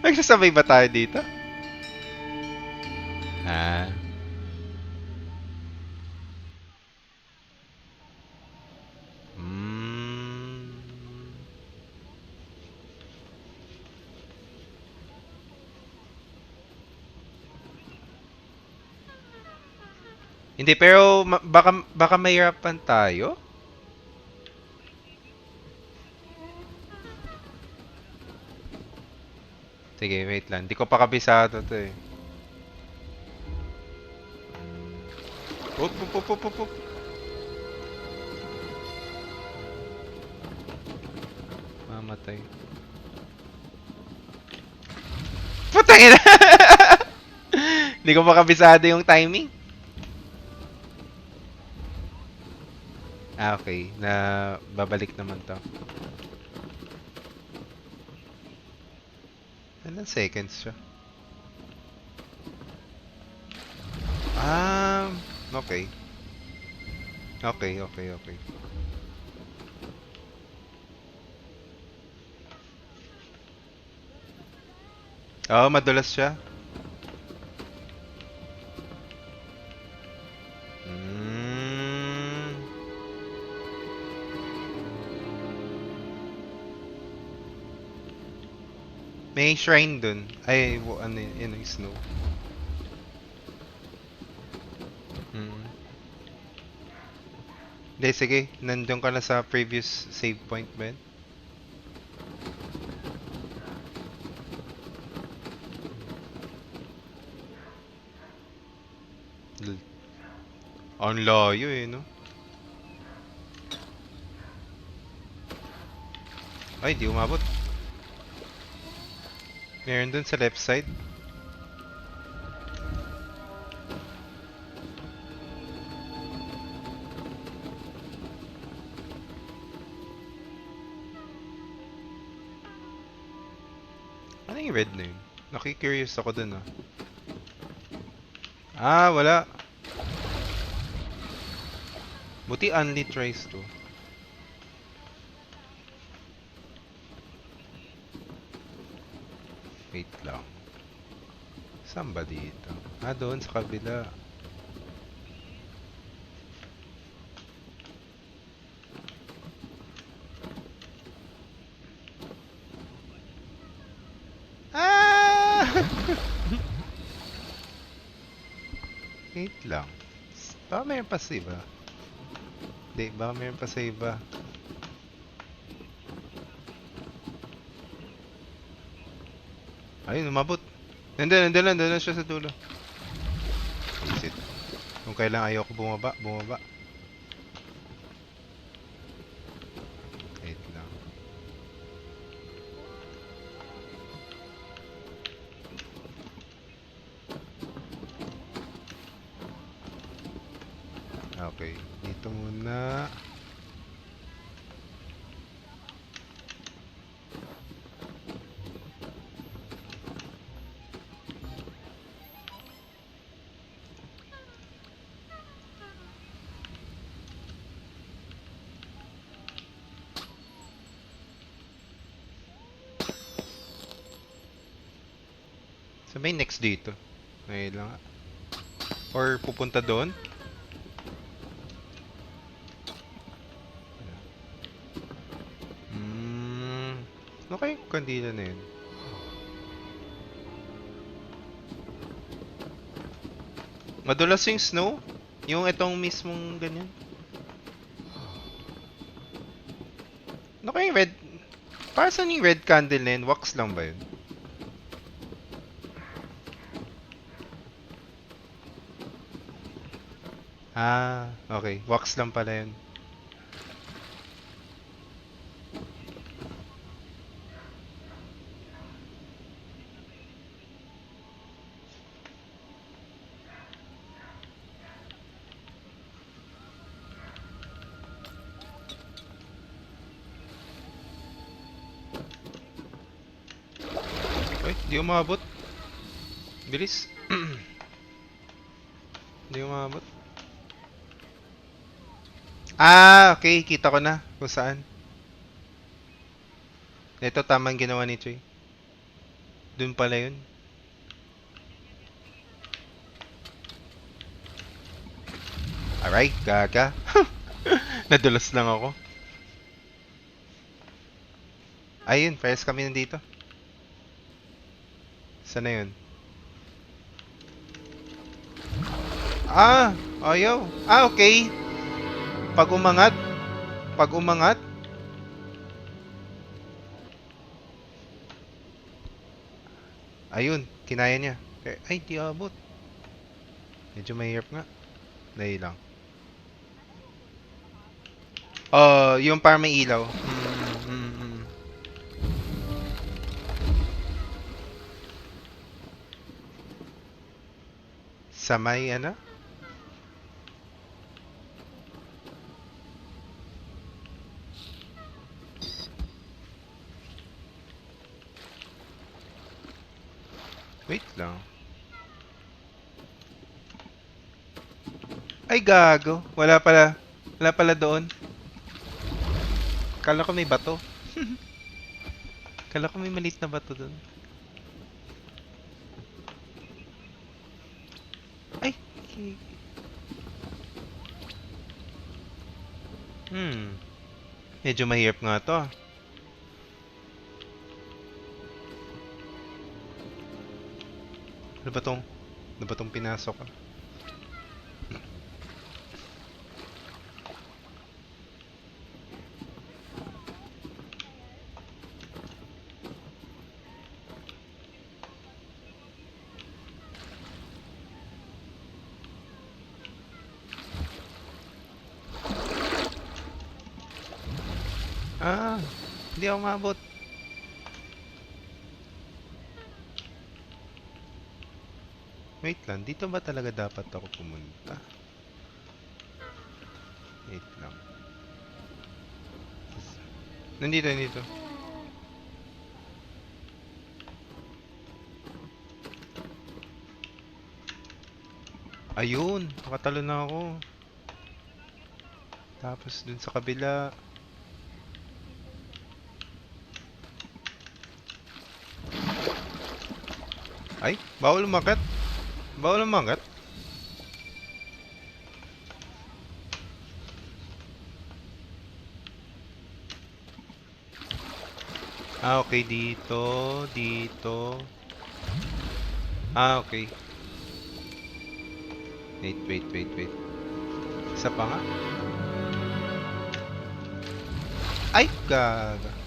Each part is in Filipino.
Magsasabay ba tayo dito? Ah. Mm. Hindi, pero baka mahirapan tayo. Sige, wait lang. Hindi ko pa kabisado to eh. Up, up, up, up, up, up. Mamatay. Putang ina! Hindi ko pa kabisado yung timing. Ah, okay. Na babalik naman to. Ilan seconds siya? Okay. Okay, okay, okay. Oo, madulas siya. Mm. May shrine dun. Ay, ano yun, yung snow. Mm. Hindi, sige. Nandun ka na sa previous save point, Ben. Ang layo eh, no? Ay, di umabot. Meron dun sa left side. Ano yung red na yun? Nakikurious ako dun ah. Ah, wala. Buti only tries to. Wait lang. Saan ba dito? Ah, doon sa kabila. Ah! Wait lang. Baka mayroon pa sa iba. Hindi, baka mayroon pa sa iba. Ayun, umabot. Nandun na siya sa dulo. Visit. Kung kailang ayoko bumaba, bumaba. Wait lang. Okay, dito muna. So may next dito. Ngayon lang. Or pupunta doon. Hmm. Okay, kandila na yun. Madulas yung snow. Yung itong mismong ganyan. Ano kaya yung red? Para saan yung red candle na yun? Wax lang ba yun? Ah, okay. Wax lang pala yun. Uy, di umabot. Bilis. Di umabot. Ah, okay. Kita ko na kung saan. Ito tamang ginawa ni Choy. Dun pala yun. Aray, gaga. Nadulas lang ako. Ayun, parehas kami nandito. Sana yun? Ah, ayaw. Ah, okay. Pag umangat, pag umangat, ayun, kinaya niya. Ay, di abot. Medyo mahirap nga. Dahil lang. Yung para may ilaw. Sa may ano? Wait lang. Ay, gago. Wala pala. Wala pala doon. Kala ko may bato. Kala ko may maliit na bato doon. Ay! Hmm. Medyo mahirap nga to. Ano ba tong? Ano ba tong pinasok ko? Ah! Hindi ako maabot. Wait lang, dito ba talaga dapat ako pumunta? Wait lang. Nandito, nandito. Ayun! Nakatalo na ako. Tapos dun sa kabila. Ay! Bawal umakat! Bawal umakat! Ah, okay. Dito. Dito. Ah, okay. Wait, wait, wait, wait. Isa pa nga. Ay! Gaga.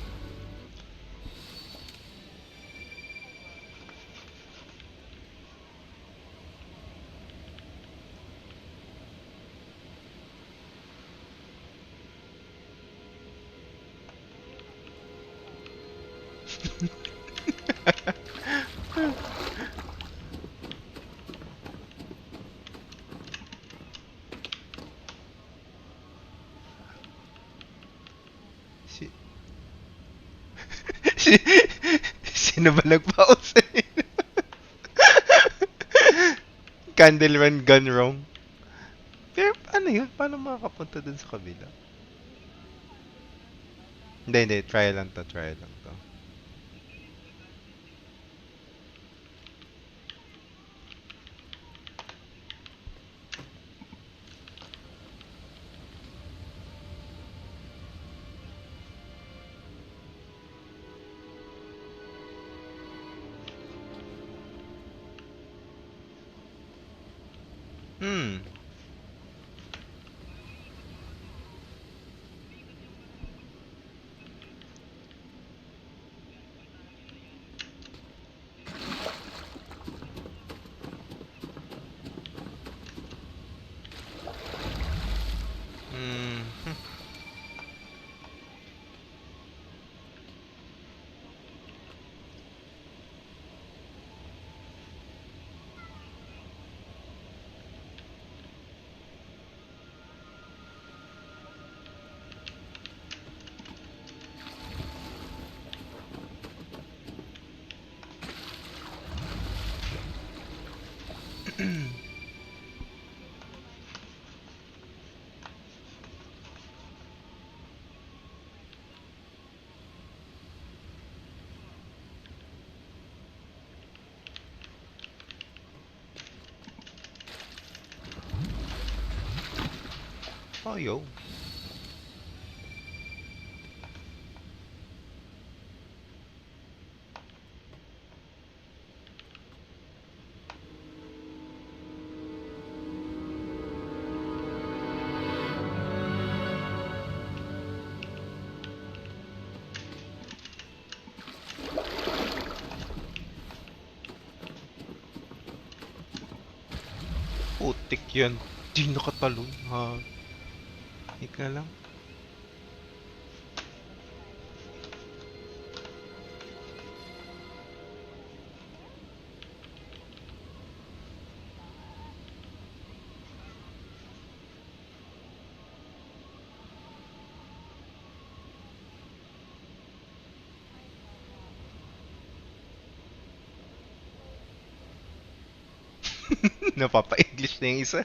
Si... si... Sino ba nagpause? Candle run gone wrong. Pero ano yun? Paano makakapunta dun sa kabila? Hindi, hindi. Try lang to, try lang to. Hmm. Hmm. Ayaw. Putik yan. Di nakatalon ha. Ika lang. Napapa-English na yung isa.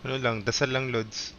Ano lang, dasal lang, Lods.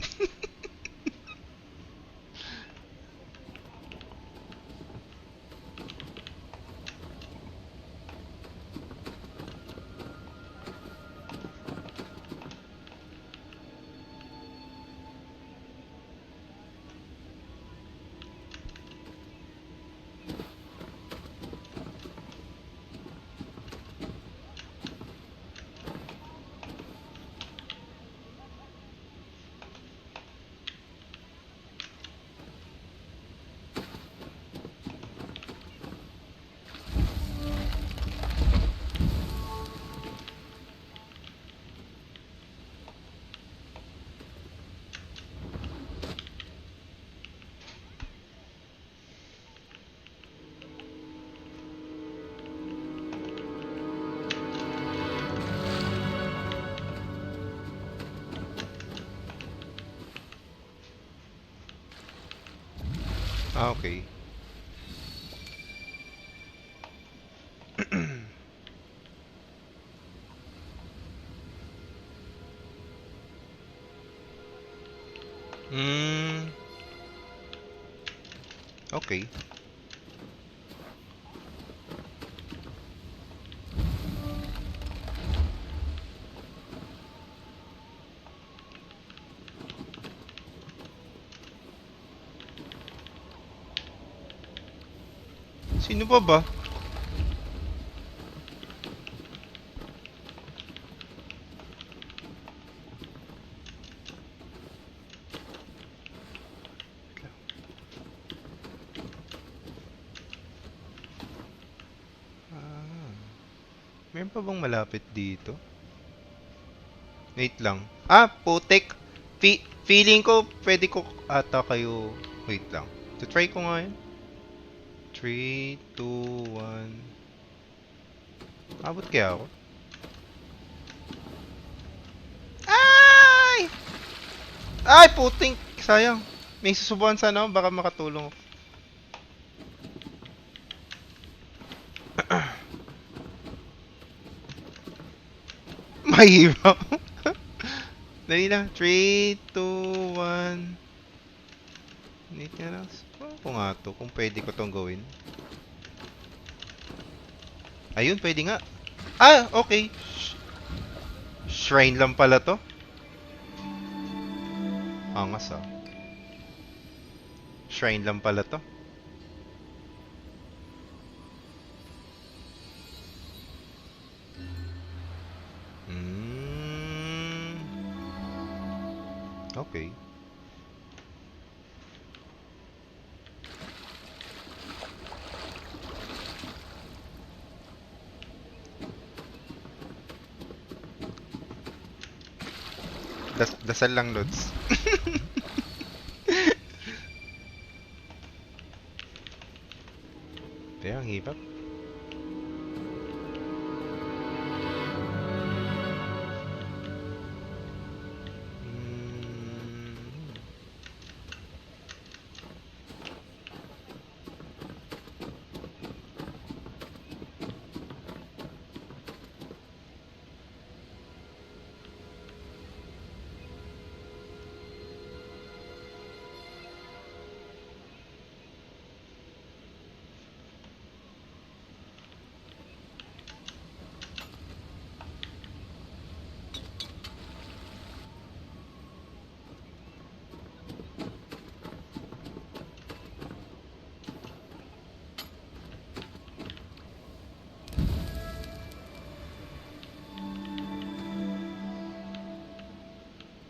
Ah, okay. Hmm, okay. Sino pa ba? Ah, meron pa bang malapit dito? Wait lang. Ah, putik. Feeling ko pwede ko ata kayo. Wait lang. To try ko nga yun. 3, 2, 1. Abot kaya ako? Ay! Ay, puting! Sayang. May susubukan sana ako. Baka makatulong ako. Mahirap. Dali lang. 3, 2, 1. Wait nga lang. Ano ko nga to? Kung pwede ko tong gawin. Ayun, pwede nga. Ah, okay. Shrine lang pala to. Angas ah. Shrine lang pala to. Hmm. Okay. Dasal lang, Lods. Kaya, ang hirap. Hmm.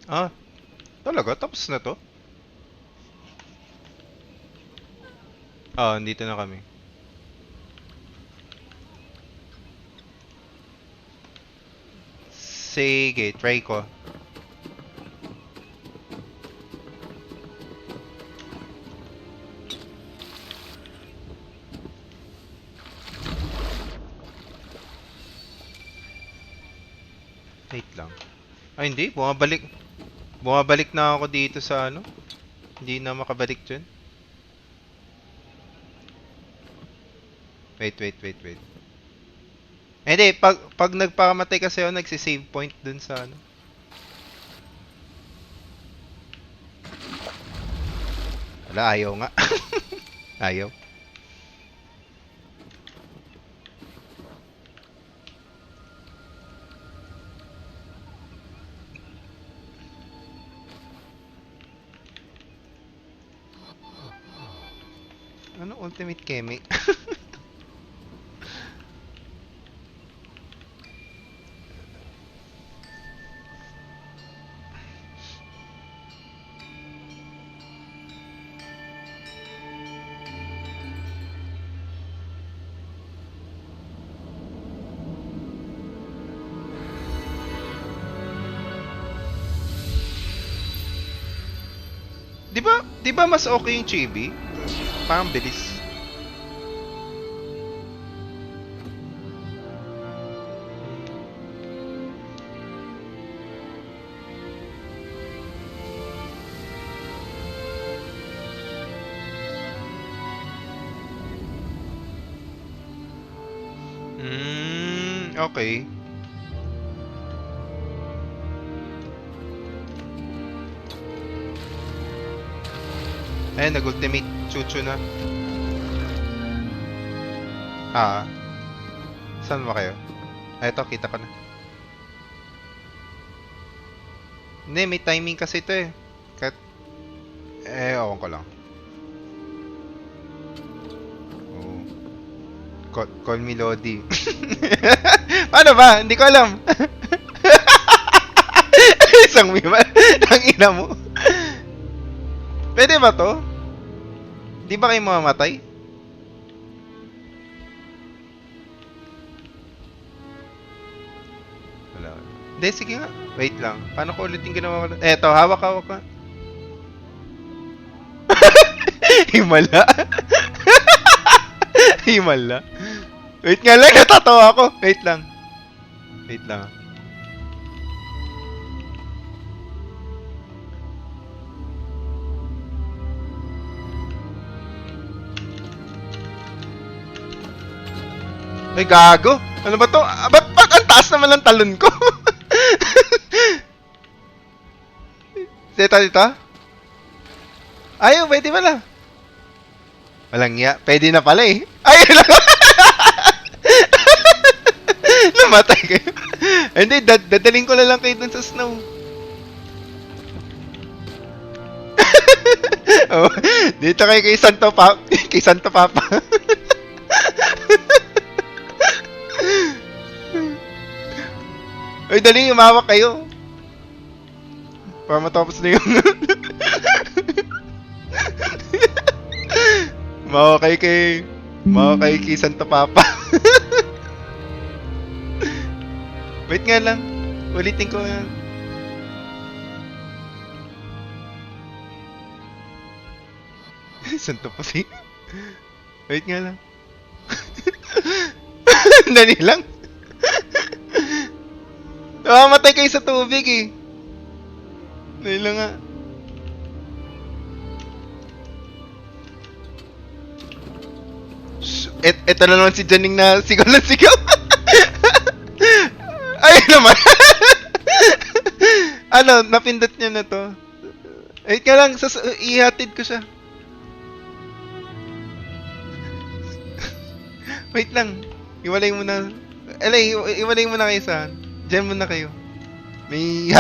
Ah, talaga? Tapos na to? Ah, dito na kami. Sige, try ko. Wait lang. Ay, hindi. Bumabalik. Bumabalik na ako dito sa ano. Hindi na makabalik dyan. Wait. Hindi, pag nagpakamatay kasi ako, nagsisave point dun sa ano. Wala, ayaw nga. Ayaw. Ano ultimate Kemi? Di ba mas okay yung chibi? Parang bilis. Okay. Ayun, nag-ultimate Chuchu na. Ah, saan ba kayo? Ay, eto, kita ko na. Hindi, may timing kasi ito eh. Kat ewan ko lang. Oh. Call me Lodi. Paano ba? Hindi ko alam. Isang mima. Ang ina mo. Pwede ba to? Di ba kayo mamamatay? Wala. Hindi, sige nga. Wait lang. Paano ko ulit yung ginawa ko? Eto, hawak ka. Himala. Himala. Wait nga lang, natatawa ako. Wait lang. Ay, gago. Ano ba to? Ba't ang taas naman ng talon ko? Dito? Ayaw, pwede pala. Walang ya. Pwede na pala eh. Ayaw lang. Namatay kayo. Hindi, dadaling ko na lang kayo dun sa snow. Oh, dito kayo kay Santo Papa. Kay Santo Papa. Ay, dali, umawak kayo. Para matapos na yung... Umawak kayo kay Santo Papa. Wait nga lang. Ulitin ko yan. Santo po si... Wait nga lang. Dali lang. Namamatay kayo sa tubig eh. Dali lang nga. Eto na naman si Janing na sigaw na sigaw. Ay naman. Ano, napindot niya na to. Wait ka lang, ihatid ko siya. Wait lang. Iwalay mo na. Iwalay mo na kayo sa... Diyan muna kayo. May,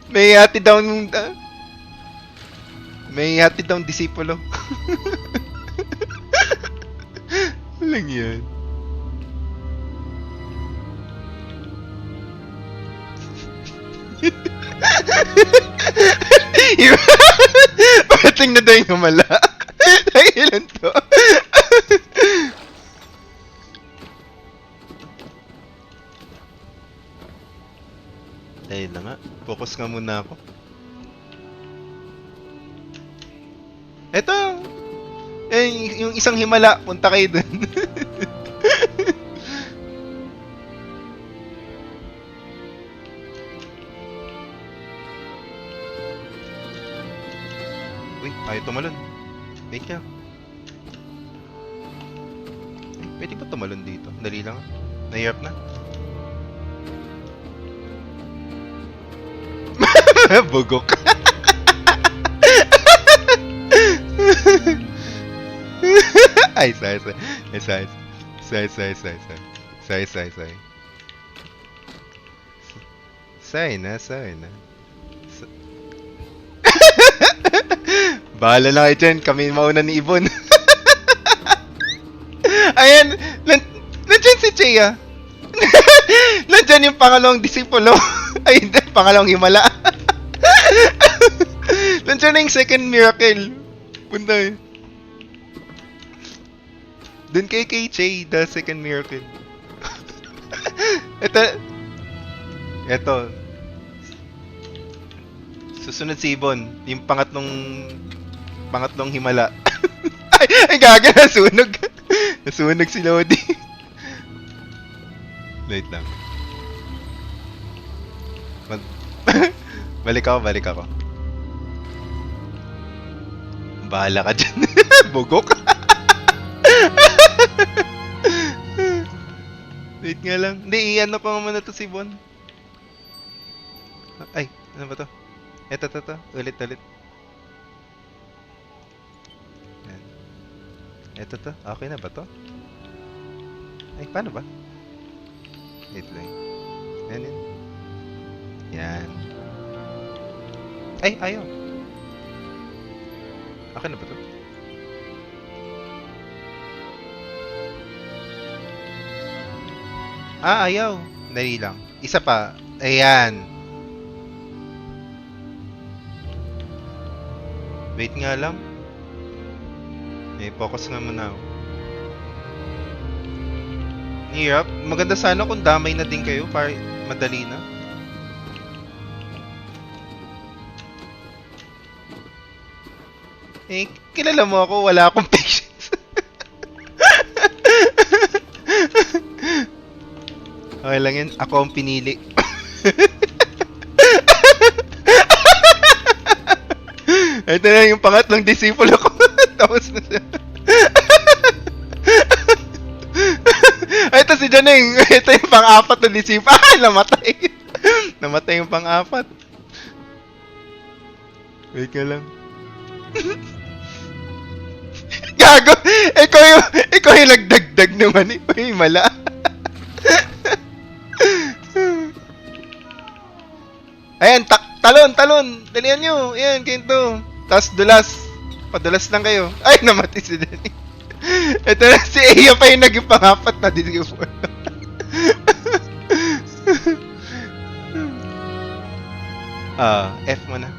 may hatid daw may hatid daw disipulo. Walang yan. Parating na daw yung humala. Ilan to? Ayun na nga. Focus nga muna ako. Eto! Yung isang himala. Punta kayo dun. Uy, ayaw tumalon. Wait ka. Pwede ba tumalon dito? Dali lang. Nahirap na. Bugok. Ay, say. Say na. Bahala na kayo dyan. Kami mauna ni Ibon. Ayan. Nandyan si Chea. Nandyan yung pangalawang disipulo. Ay, hindi. Pangalawang himala. Nandiyan na yung second miracle. Punta eh. Dun kay Che, the second miracle. Ito. Susunod si Ibon. Yung pangatlong himala. ay gaga, nasunog. Nasunog si Lodi. Wait lang. Balik ako. Bahala ka dyan. Bugok. Wait nga lang. Hindi, i-ano ko nga muna to si Bon. Ay, ano ba to? Eto. Ulit. Yan. Eto to. Okay na ba to? Ay, paano ba? Wait lang. Yan. Ay, ayaw. Okay na ba to? Ayaw. Dali lang. Isa pa. Ayan. Wait nga lang. Focus nga muna ako. Hirap. Maganda sana kung damay na din kayo para madali na. Kilala mo ako, wala akong patience. Okay lang yan, ako ang pinili. Ito na yung pangatlong disipulo ko. Tapos na siya. Ito si Janeng. Ito yung pang-apat na disipulo. Namatay. Namatay yung pang-apat. Wait ka lang. Gago! Ikaw yung nagdagdag naman. Ikaw yung mala. Ayan, talon! Dalihan nyo! Ayan, kinto. Tapos dulas. Padulas lang kayo. Ay, namatay si Danny. Ito na, si Aya pa yung naging pangapat na disipulo. F mo na.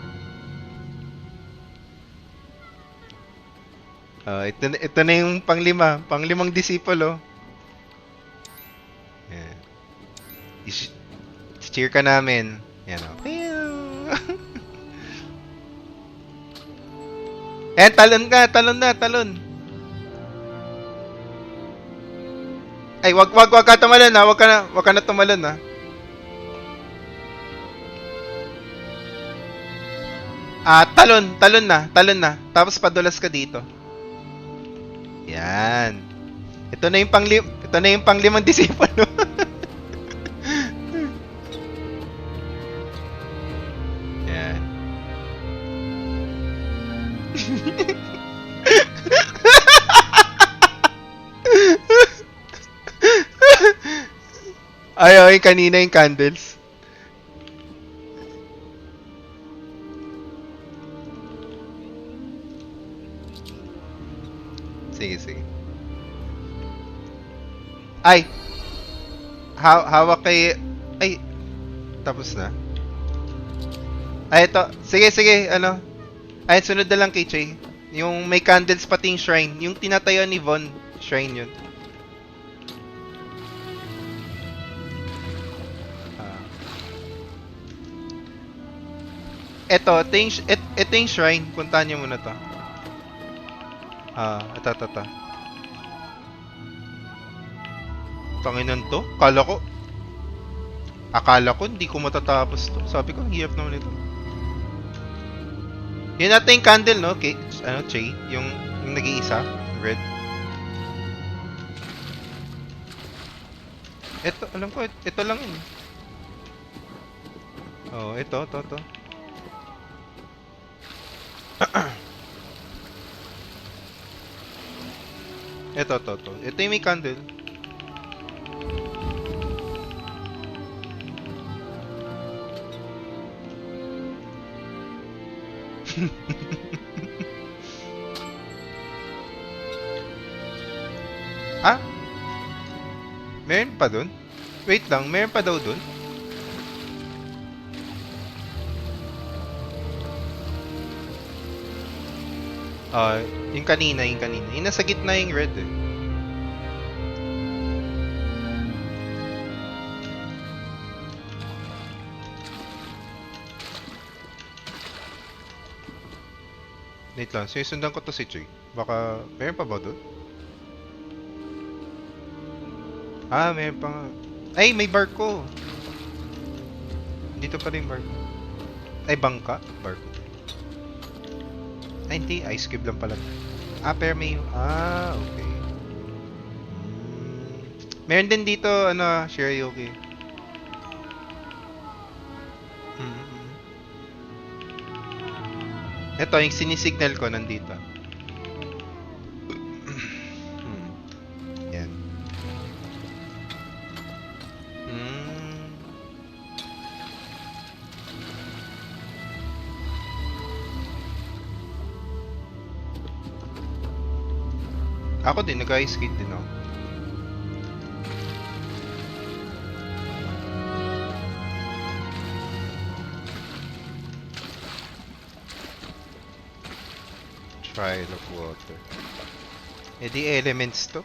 Ito na yung panglimang disipulo. Yan. I-cheer ka namin. Yan o. Talon ka, talon na, talon. Ay, wag ka tumalon ha. Wag ka na tumalon ha. Talon na. Tapos padulas ka dito. Yan. Ito na yung panglimang disipulo. Yan. Ay, kanina yung candles. Sige, sige. Ay, hawak kay... Ay, tapos na. Ay, ito. Sige, sige, ano. Ay, sunod na lang kay Che. Yung may candles pati yung shrine. Yung tinatayo ni Von, shrine yun. Ah. Ito yung shrine. Puntahan niyo muna to. Ito. Tanginan to? Akala ko hindi ko matatapos to. Sabi ko, ang hirap naman ito. Yun natin yung candle, no? Okay, ano, Che? Yung nag-iisa? Red. Ito, alam ko, ito lang yun. Oh, ito. Ito. Ito yung may candle. Ah? Meron pa dun? Wait lang, meron pa daw dun? Yung kanina. Yung nasa gitna yung red eh. Wait lang, sinusundan ko to si Choy. Baka, meron pa ba doon? Meron pa nga. Ay, may barko! Dito pa rin barko. Ay, bangka? Barko. Ay, hindi. Ice cube lang pala. Pero may... okay. Meron din dito, ano, Shirayuki. Ito, yung sinisignal ko nandito. Yan. Ako din, nag-ice skate din ako. Trial of water. Di elements to.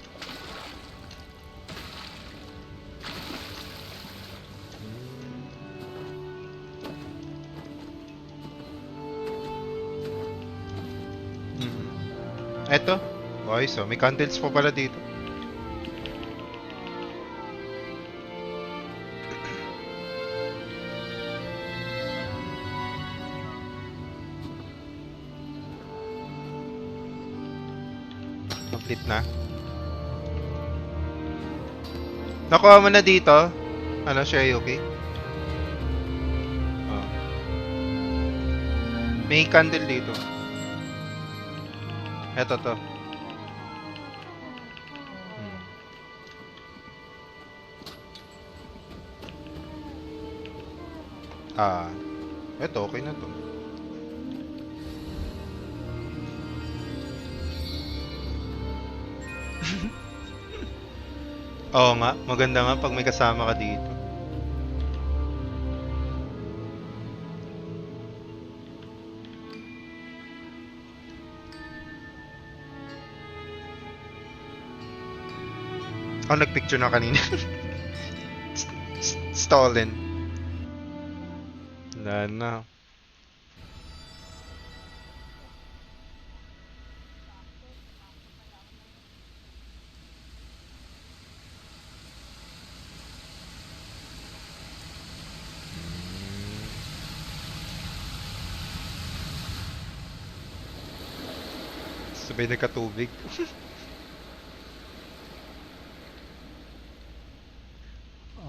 Eto. Okay, so may candles pa pala dito. Complete na. Nakuha mo na dito. Ano, Shirayuki? May candle dito. Eto to. Eto, okay na to. Oo nga, maganda nga pag may kasama ka dito. Nagpicture na kanina. Stolen. Wala na. Sabay nagkatubig.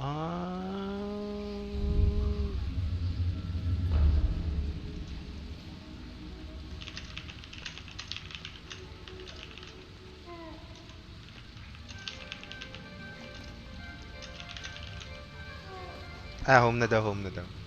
Ah. Home na daw, home na daw.